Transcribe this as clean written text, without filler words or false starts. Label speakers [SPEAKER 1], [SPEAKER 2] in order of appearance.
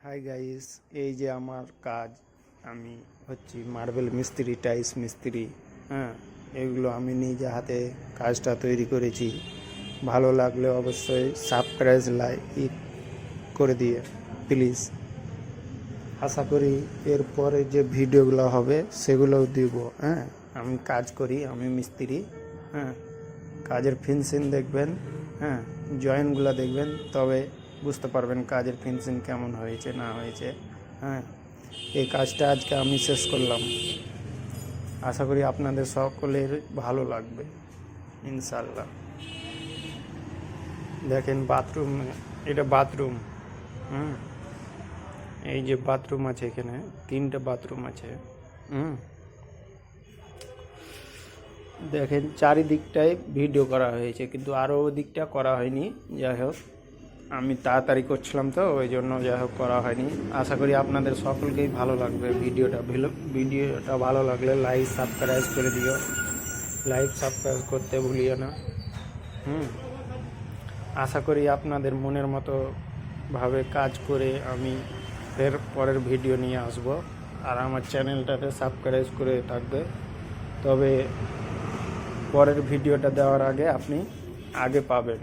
[SPEAKER 1] Hi guys, এই যে আমার কাজ। আমি হচ্ছি মার্বেল মিস্ত্রি, টাইলস মিস্ত্রি। হ্যাঁ, এগুলো আমি নিজে হাতে কাজটা তৈরি করেছি। ভালো লাগলে অবশ্যই সাবস্ক্রাইব লাইক করে দিয়ে প্লিজ। আশা করি এরপরে যে ভিডিওগুলো হবে সেগুলোও দিব। হ্যাঁ, আমি কাজ করি, আমি মিস্ত্রি। হ্যাঁ, কাজের ফিনিশিং দেখবেন, হ্যাঁ, জয়েন্টগুলো দেখবেন, তবে বুঝতে পারবেন কাজের ফিনিশিং কেমন হয়েছে না হয়েছে। হ্যাঁ, এই কাজটা আজকে আমি শেষ করলাম। আশা করি আপনাদের সকলের ভালো লাগবে ইনশাল্লাহ। দেখেন বাথরুম, এটা বাথরুম। এই যে বাথরুম আছে, এখানে 3টে বাথরুম আছে। দেখেন চারিদিকটাই ভিডিও করা হয়েছে, কিন্তু আরও ওদিকটা করা হয়নি। যাই হোক, আমি তাড়াতাড়ি করছিলাম তো ওই জন্য যাই হোক করা হয়নি। আশা করি আপনাদের সকলকেই ভালো লাগবে ভিডিওটা ভালো লাগলে লাইক সাবস্ক্রাইব করে দিও। লাইক সাবস্ক্রাইব করতে ভুলিও না। আশা করি আপনাদের মনের মতো ভাবে কাজ করে আমি ফের পরের ভিডিও নিয়ে আসব। আর আমার চ্যানেলটাতে সাবস্ক্রাইব করে থাকবে, তবে পরের ভিডিওটা দেওয়ার আগে আপনি আগে পাবেন।